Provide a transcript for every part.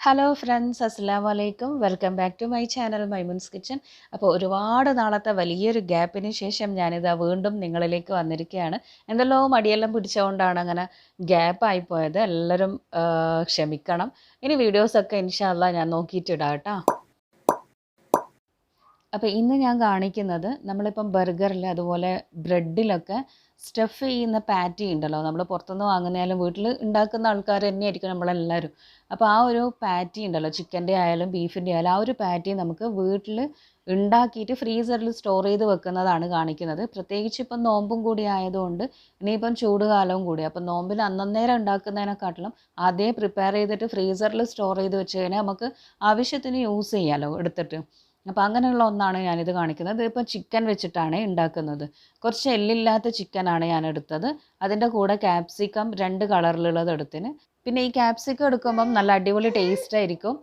Hello friends, അസ്സലാമു അലൈക്കും. Welcome back to my channel Maimoon's kitchen. അപ്പോൾ ഒരുപാട് നാളത്തെ വലിയൊരു ഗ്യാപ്പിന് ശേഷം ഞാനിതാ വീണ്ടും നിങ്ങളിലേക്ക് വന്നിരിക്കുകയാണ്. എന്തെല്ലോ മടിയെല്ലാം പിടിച്ചുകൊണ്ടാണ് അങ്ങനെ ഗ്യാപ്പായി പോയത്. എല്ലാവരും ക്ഷമിക്കണം. ഇനി വീഡിയോസൊക്കെ ഇൻഷാ അല്ലാഹ് ഞാൻ നോക്കിയിട്ടിടാം കേട്ടോ. അപ്പോൾ ഇന്ന് ഞാൻ കാണിക്കുന്നത് നമ്മളിപ്പം ബർഗറിൽ അതുപോലെ ബ്രെഡിലൊക്കെ സ്റ്റഫ് ചെയ്യുന്ന പാറ്റി ഉണ്ടല്ലോ, നമ്മൾ പുറത്തുനിന്ന് വാങ്ങുന്നതായാലും വീട്ടിൽ ഉണ്ടാക്കുന്ന ആൾക്കാർ തന്നെയായിരിക്കും നമ്മളെല്ലാവരും. അപ്പോൾ ആ ഒരു പാറ്റി ഉണ്ടല്ലോ, ചിക്കൻ്റെ ആയാലും ബീഫിൻ്റെ ആയാലും ആ ഒരു പാറ്റി നമുക്ക് വീട്ടിൽ ഉണ്ടാക്കിയിട്ട് ഫ്രീസറിൽ സ്റ്റോർ ചെയ്ത് വെക്കുന്നതാണ് കാണിക്കുന്നത്. പ്രത്യേകിച്ച് ഇപ്പം നോമ്പും കൂടി ആയതുകൊണ്ട് ഇനിയിപ്പം ചൂട് കാലവും കൂടി, അപ്പം നോമ്പിന് അന്നേരം ഉണ്ടാക്കുന്നതിനെക്കാട്ടിലും ആദ്യം പ്രിപ്പയർ ചെയ്തിട്ട് ഫ്രീസറിൽ സ്റ്റോർ ചെയ്ത് വെച്ച് കഴിഞ്ഞാൽ നമുക്ക് ആവശ്യത്തിന് യൂസ് ചെയ്യാമല്ലോ എടുത്തിട്ട്. അപ്പോൾ അങ്ങനെയുള്ള ഒന്നാണ് ഞാനിത് കാണിക്കുന്നത്. ഇതിപ്പോൾ ചിക്കൻ വെച്ചിട്ടാണ് ഉണ്ടാക്കുന്നത്. കുറച്ച് എല്ലില്ലാത്ത ചിക്കനാണ് ഞാൻ എടുത്തത്. അതിൻ്റെ കൂടെ ക്യാപ്സിക്കം 2 കളറിലുള്ളത് എടുത്തിന്. പിന്നെ ഈ ക്യാപ്സിക്കം എടുക്കുമ്പം നല്ല അടിപൊളി ടേസ്റ്റ് ആയിരിക്കും.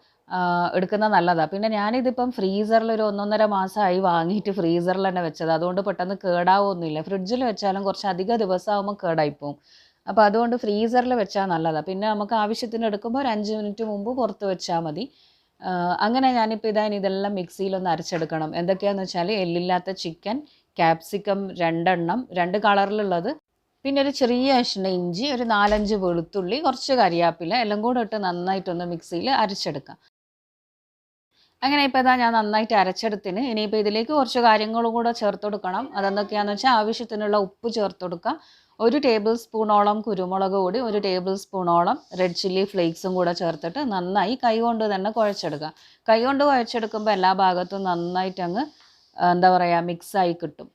എടുക്കുന്നത് നല്ലതാണ്. പിന്നെ ഞാനിതിപ്പം ഫ്രീസറിൽ ഒരു 1.5 മാസമായി വാങ്ങിയിട്ട് ഫ്രീസറിൽ തന്നെ വെച്ചത്. അതുകൊണ്ട് പെട്ടെന്ന് കേടാവൊന്നുമില്ല. ഫ്രിഡ്ജിൽ വെച്ചാലും കുറച്ച് അധിക ദിവസമാകുമ്പോൾ കേടായിപ്പോവും. അപ്പോൾ അതുകൊണ്ട് ഫ്രീസറിൽ വെച്ചാൽ നല്ലതാണ്. പിന്നെ നമുക്ക് ആവശ്യത്തിന് എടുക്കുമ്പോൾ ഒരു 5 മിനിറ്റ് മുമ്പ് പുറത്ത് വെച്ചാൽ മതി. അങ്ങനെ ഞാനിപ്പോൾ ഇതെല്ലാം മിക്സിയിലൊന്ന് അരച്ചെടുക്കണം. എന്തൊക്കെയാണെന്ന് വെച്ചാൽ എല്ലില്ലാത്ത ചിക്കൻ, ക്യാപ്സിക്കം 2 എണ്ണം, 2 കളറിലുള്ളത്, പിന്നെ ഒരു ചെറിയ കഷ്ണം ഇഞ്ചി, ഒരു 4-5 വെളുത്തുള്ളി, കുറച്ച് കരിയാപ്പില എല്ലാം കൂടെ ഇട്ട് നന്നായിട്ടൊന്ന് മിക്സിയിൽ അരച്ചെടുക്കാം. അങ്ങനെ ഇപ്പോൾ ഞാൻ നന്നായിട്ട് അരച്ചെടുത്തിന്. ഇനിയിപ്പോൾ ഇതിലേക്ക് കുറച്ച് കാര്യങ്ങളും കൂടെ ചേർത്ത് കൊടുക്കണം. അതെന്തൊക്കെയാണെന്ന് വെച്ചാൽ ആവശ്യത്തിനുള്ള ഉപ്പ് ചേർത്ത് കൊടുക്കുക. 1 ടേബിൾ സ്പൂണോളം കുരുമുളക് പൊടി, 1 ടേബിൾ സ്പൂണോളം റെഡ് ചില്ലി ഫ്ലേക്സും കൂടെ ചേർത്തിട്ട് നന്നായി കൈകൊണ്ട് തന്നെ കുഴച്ചെടുക്കുക. കൈകൊണ്ട് കുഴച്ചെടുക്കുമ്പോൾ എല്ലാ ഭാഗത്തും നന്നായിട്ട് അങ്ങ് എന്താ പറയുക മിക്സായി കിട്ടും.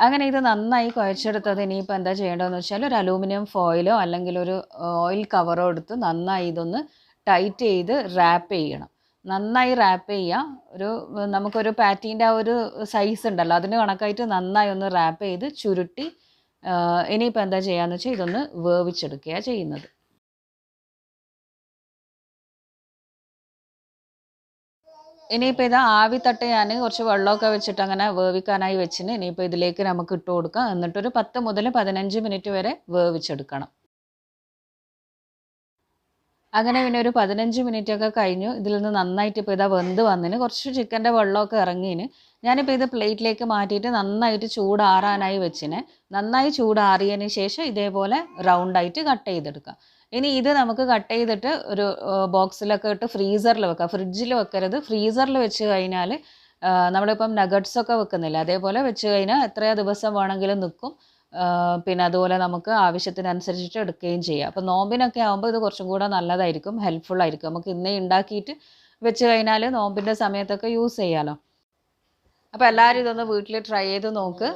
അങ്ങനെ ഇത് നന്നായി കുഴച്ചെടുത്തത് ഇനിയിപ്പോൾ എന്താ ചെയ്യേണ്ടതെന്ന് വെച്ചാൽ ഒരു അലൂമിനിയം ഫോയിലോ അല്ലെങ്കിൽ ഒരു ഓയിൽ കവറോ എടുത്ത് നന്നായി ഇതൊന്ന് ടൈറ്റ് ചെയ്ത് റാപ്പ് ചെയ്യണം. നന്നായി റാപ്പ് ചെയ്യുക. നമുക്കൊരു പാറ്റീൻ്റെ ആ ഒരു സൈസ് ഉണ്ടല്ലോ, അതിന് കണക്കായിട്ട് നന്നായി ഒന്ന് റാപ്പ് ചെയ്ത് ചുരുട്ടി ഇനിയിപ്പോൾ എന്താ ചെയ്യുകയെന്ന് വെച്ചാൽ ഇതൊന്ന് വേവിച്ചെടുക്കുകയാണ് ചെയ്യുന്നത്. ഇനിയിപ്പോൾ ആവി തട്ട് ഞാൻ കുറച്ച് വെള്ളമൊക്കെ വെച്ചിട്ട് അങ്ങനെ വേവിക്കാനായി വെച്ചിന്. ഇനിയിപ്പോൾ ഇതിലേക്ക് നമുക്ക് ഇട്ട് കൊടുക്കാം. എന്നിട്ടൊരു 10 മുതൽ 15 മിനിറ്റ് വരെ വേവിച്ചെടുക്കണം. അങ്ങനെ പിന്നെ ഒരു 15 മിനിറ്റൊക്കെ കഴിഞ്ഞു. ഇതിൽ നിന്ന് നന്നായിട്ട് ഇപ്പോൾ വെന്ത് വന്നിന്. കുറച്ച് ചിക്കൻ്റെ വെള്ളമൊക്കെ ഇറങ്ങിന്. ഞാനിപ്പോൾ ഇത് പ്ലേറ്റിലേക്ക് മാറ്റിയിട്ട് നന്നായിട്ട് ചൂടാറാനായി വെച്ചിന്. നന്നായി ചൂടാറിയതിന് ശേഷം ഇതേപോലെ റൗണ്ടായിട്ട് കട്ട് ചെയ്തെടുക്കാം. ഇനി ഇത് നമുക്ക് കട്ട് ചെയ്തിട്ട് ഒരു ബോക്സിലൊക്കെ ഇട്ട് ഫ്രീസറിൽ വെക്കാം. ഫ്രിഡ്ജിൽ വെക്കരുത്. ഫ്രീസറിൽ വെച്ച് കഴിഞ്ഞാൽ നമ്മളിപ്പം നഗറ്റ്സൊക്കെ വെക്കുന്നില്ല, അതേപോലെ വെച്ച് കഴിഞ്ഞാൽ എത്രയോ ദിവസം വേണമെങ്കിലും നിൽക്കും. പിന്നെ അതുപോലെ നമുക്ക് ആവശ്യത്തിനനുസരിച്ചിട്ട് എടുക്കുകയും ചെയ്യാം. അപ്പോൾ നോമ്പിനൊക്കെ ആകുമ്പോൾ ഇത് കുറച്ചും കൂടെ നല്ലതായിരിക്കും, ഹെൽപ്ഫുള്ളായിരിക്കും. നമുക്ക് ഇന്നേ ഉണ്ടാക്കിയിട്ട് വെച്ച് കഴിഞ്ഞാൽ നോമ്പിൻ്റെ സമയത്തൊക്കെ യൂസ് ചെയ്യാമല്ലോ. അപ്പോൾ എല്ലാവരും ഇതൊന്ന് വീട്ടിൽ ട്രൈ ചെയ്ത് നോക്ക്.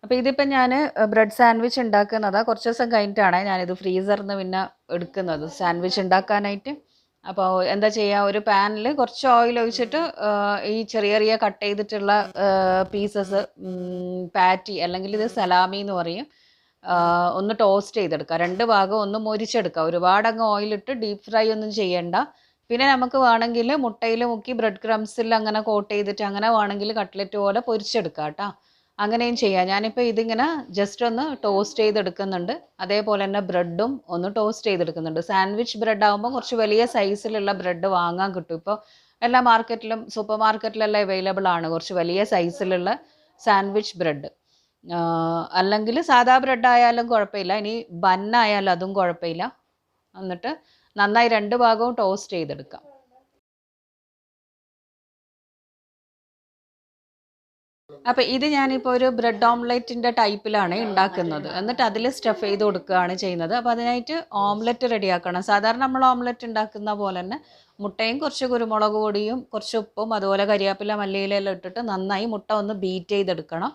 അപ്പോൾ ഇതിപ്പോൾ ഞാൻ ബ്രെഡ് സാൻഡ്വിച്ച് ഉണ്ടാക്കുന്നതാണ്. കുറച്ച് ദിവസം കഴിഞ്ഞിട്ടാണ് ഞാനിത് ഫ്രീസറിൽ നിന്ന് പിന്നെ എടുക്കുന്നത് സാൻഡ്വിച്ച് ഉണ്ടാക്കാനായിട്ട്. അപ്പോൾ എന്താ ചെയ്യുക, ഒരു പാനിൽ കുറച്ച് ഓയിൽ ഒഴിച്ചിട്ട് ഈ ചെറിയ ചെറിയ കട്ട് ചെയ്തിട്ടുള്ള പീസസ് പാറ്റി അല്ലെങ്കിൽ ഇത് സലാമി എന്ന് പറയും, ഒന്ന് ടോസ്റ്റ് ചെയ്തെടുക്കുക. 2 ഭാഗം ഒന്ന് മൊരിച്ചെടുക്കുക. ഒരുപാട് അങ്ങ് ഓയിലിട്ട് ഡീപ്പ് ഫ്രൈ ഒന്നും ചെയ്യണ്ട. പിന്നെ നമുക്ക് വേണമെങ്കിൽ മുട്ടയിൽ മുക്കി ബ്രെഡ് ക്രംസിൽ അങ്ങനെ കോട്ട് ചെയ്തിട്ട് അങ്ങനെ വേണമെങ്കിൽ കട്ട്ലറ്റ് പോലെ പൊരിച്ചെടുക്കാം കേട്ടോ. അങ്ങനെയും ചെയ്യാം. ഞാനിപ്പോൾ ഇതിങ്ങനെ ജസ്റ്റ് ഒന്ന് ടോസ്റ്റ് ചെയ്തെടുക്കുന്നുണ്ട്. അതേപോലെ തന്നെ ബ്രെഡും ഒന്ന് ടോസ്റ്റ് ചെയ്തെടുക്കുന്നുണ്ട്. സാൻഡ്വിച്ച് ബ്രെഡ് ആകുമ്പോൾ കുറച്ച് വലിയ സൈസിലുള്ള ബ്രെഡ് വാങ്ങാൻ കിട്ടും. ഇപ്പോൾ എല്ലാ മാർക്കറ്റിലും സൂപ്പർ മാർക്കറ്റിലെല്ലാം അവൈലബിൾ ആണ് കുറച്ച് വലിയ സൈസിലുള്ള സാൻഡ്വിച്ച് ബ്രെഡ്. അല്ലെങ്കിൽ സാധാ ബ്രെഡ് ആയാലും കുഴപ്പമില്ല, ഇനി ബന്നായാലും അതും കുഴപ്പമില്ല. എന്നിട്ട് നന്നായി 2 ഭാഗവും ടോസ്റ്റ് ചെയ്തെടുക്കാം. അപ്പോൾ ഇത് ഞാനിപ്പോൾ ഒരു ബ്രെഡ് ഓംലെറ്റിൻ്റെ ടൈപ്പിലാണ് ഉണ്ടാക്കുന്നത്. എന്നിട്ട് അതിൽ സ്റ്റഫ് ചെയ്ത് കൊടുക്കുകയാണ് ചെയ്യുന്നത്. അപ്പോൾ അതിനായിട്ട് ഓംലെറ്റ് റെഡിയാക്കണം. സാധാരണ നമ്മൾ ഓംലെറ്റ് ഉണ്ടാക്കുന്ന പോലെ തന്നെ മുട്ടയും കുറച്ച് കുരുമുളക് പൊടിയും കുറച്ച് ഉപ്പും അതുപോലെ കരിയാപ്പില മല്ലിയിലെല്ലാം ഇട്ടിട്ട് നന്നായി മുട്ട ഒന്ന് ബീറ്റ് ചെയ്തെടുക്കണം.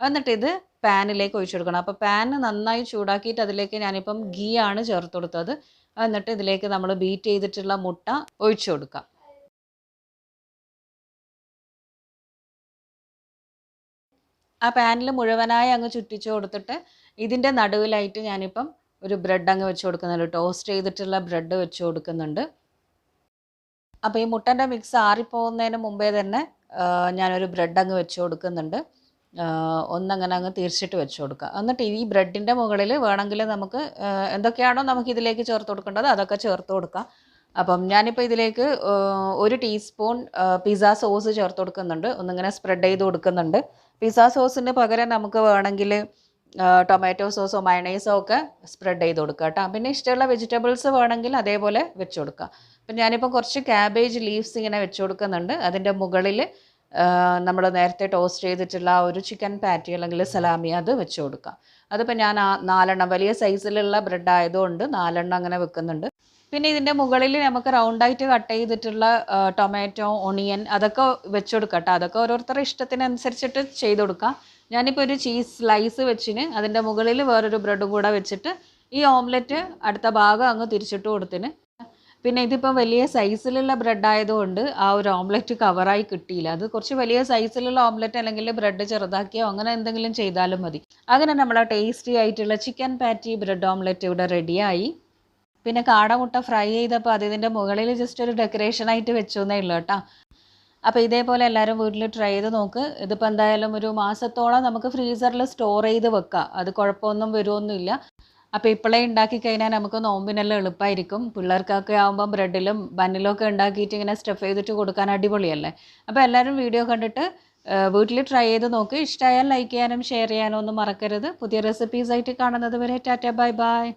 എന്നിട്ട് ഇത് പാനിലേക്ക് ഒഴിച്ചു കൊടുക്കണം. അപ്പോൾ പാൻ നന്നായി ചൂടാക്കിയിട്ട് അതിലേക്ക് ഞാനിപ്പം ഗീ ആണ് ചേർത്ത് കൊടുത്തത്. എന്നിട്ട് ഇതിലേക്ക് നമ്മൾ ബീറ്റ് ചെയ്തിട്ടുള്ള മുട്ട ഒഴിച്ചു കൊടുക്കാം. ആ പാനിൽ മുഴുവനായി അങ്ങ് ചുറ്റിച്ച് കൊടുത്തിട്ട് ഇതിൻ്റെ നടുവിലായിട്ട് ഞാനിപ്പം ഒരു ബ്രെഡ് അങ്ങ് വെച്ച് കൊടുക്കുന്നുണ്ട്. ടോസ്റ്റ് ചെയ്തിട്ടുള്ള ബ്രെഡ് വെച്ച് കൊടുക്കുന്നുണ്ട്. അപ്പോൾ ഈ മുട്ടൻ്റെ മിക്സ് ആറിപ്പോകുന്നതിന് മുമ്പേ തന്നെ ഞാനൊരു ബ്രെഡ് അങ്ങ് വെച്ച് കൊടുക്കുന്നുണ്ട്. ഒന്നങ്ങനെ അങ്ങ് തിരിച്ചിട്ട് വെച്ച് കൊടുക്കുക. എന്നിട്ട് ഈ ബ്രെഡിൻ്റെ മുകളിൽ വേണമെങ്കിൽ നമുക്ക് എന്തൊക്കെയാണോ നമുക്ക് ഇതിലേക്ക് ചേർത്ത് കൊടുക്കേണ്ടത് അതൊക്കെ ചേർത്ത് കൊടുക്കാം. അപ്പം ഞാനിപ്പോൾ ഇതിലേക്ക് 1 ടീസ്പൂൺ പിസ്സ സോസ് ചേർത്ത് കൊടുക്കുന്നുണ്ട്. ഒന്നിങ്ങനെ സ്പ്രെഡ് ചെയ്ത് കൊടുക്കുന്നുണ്ട്. പിസ്സ സോസിന് പകരം നമുക്ക് വേണമെങ്കിൽ ടൊമാറ്റോ സോസോ മയണൈസോ ഒക്കെ സ്പ്രെഡ് ചെയ്ത് കൊടുക്കുക കേട്ടോ. പിന്നെ ഇഷ്ടമുള്ള വെജിറ്റബിൾസ് വേണമെങ്കിൽ അതേപോലെ വെച്ച് കൊടുക്കുക. അപ്പം ഞാനിപ്പോൾ കുറച്ച് ക്യാബേജ് ലീവ്സ് ഇങ്ങനെ വെച്ച് കൊടുക്കുന്നുണ്ട്. അതിൻ്റെ മുകളിൽ നമ്മൾ നേരത്തെ ടോസ്റ്റ് ചെയ്തിട്ടുള്ള ഒരു ചിക്കൻ പാറ്റി അല്ലെങ്കിൽ സലാമി അത് വെച്ച് കൊടുക്കുക. അതിപ്പോൾ ഞാൻ 4 വലിയ സൈസിലുള്ള ബ്രെഡ് ആയതുകൊണ്ട് 4 അങ്ങനെ വെക്കുന്നുണ്ട്. പിന്നെ ഇതിൻ്റെ മുകളിൽ നമുക്ക് റൗണ്ടായിട്ട് കട്ട് ചെയ്തിട്ടുള്ള ടൊമാറ്റോ ഒണിയൻ അതൊക്കെ വെച്ച് കൊടുക്കാം കേട്ടോ. അതൊക്കെ ഓരോരുത്തരുടെ ഇഷ്ടത്തിനനുസരിച്ചിട്ട് ചെയ്ത് കൊടുക്കാം. ഞാനിപ്പോൾ ഒരു ചീസ് സ്ലൈസ് വെച്ചിന് അതിൻ്റെ മുകളിൽ വേറൊരു ബ്രെഡും കൂടെ വെച്ചിട്ട് ഈ ഓംലെറ്റ് അടുത്ത ഭാഗം അങ്ങ് തിരിച്ചിട്ട് കൊടുത്തിന്. പിന്നെ ഇതിപ്പോൾ വലിയ സൈസിലുള്ള ബ്രെഡ് ആയതുകൊണ്ട് ആ ഒരു ഓംലെറ്റ് കവറായി കിട്ടിയില്ല. അത് കുറച്ച് വലിയ സൈസിലുള്ള ഓംലെറ്റ് അല്ലെങ്കിൽ ബ്രെഡ് ചെറുതാക്കിയോ അങ്ങനെ എന്തെങ്കിലും ചെയ്താലും മതി. അങ്ങനെ നമ്മളെ ടേസ്റ്റി ആയിട്ടുള്ള ചിക്കൻ പാറ്റി ബ്രെഡ് ഓംലെറ്റ് ഇവിടെ റെഡിയായി. പിന്നെ കാടമുട്ട ഫ്രൈ ചെയ്തപ്പോൾ അതിൻ്റെ മുകളിൽ ജസ്റ്റ് ഒരു ഡെക്കറേഷനായിട്ട് വെച്ചെന്നേ ഉള്ളൂ കേട്ടോ. അപ്പോൾ ഇതേപോലെ എല്ലാവരും വീട്ടിൽ ട്രൈ ചെയ്ത് നോക്ക്. ഇതിപ്പോൾ എന്തായാലും ഒരു മാസത്തോളം നമുക്ക് ഫ്രീസറിൽ സ്റ്റോർ ചെയ്ത് വെക്കാം. അത് കുഴപ്പമൊന്നും വരുമൊന്നുമില്ല. അപ്പോൾ ഇപ്പോഴേ ഉണ്ടാക്കി കഴിഞ്ഞാൽ നമുക്ക് നോമ്പിനെല്ലാം എളുപ്പമായിരിക്കും. പിള്ളേർക്കൊക്കെ ആകുമ്പം ബ്രെഡിലും ബന്നിലും ഒക്കെ ഉണ്ടാക്കിയിട്ട് ഇങ്ങനെ സ്റ്റഫ് ചെയ്തിട്ട് കൊടുക്കാൻ അടിപൊളിയല്ലേ. അപ്പോൾ എല്ലാവരും വീഡിയോ കണ്ടിട്ട് വീട്ടിൽ ട്രൈ ചെയ്ത് നോക്ക്. ഇഷ്ടമായാൽ ലൈക്ക് ചെയ്യാനും ഷെയർ ചെയ്യാനും ഒന്നും മറക്കരുത്. പുതിയ റെസിപ്പീസായിട്ട് കാണുന്നത് വരെ ടാറ്റ ബൈ ബൈ.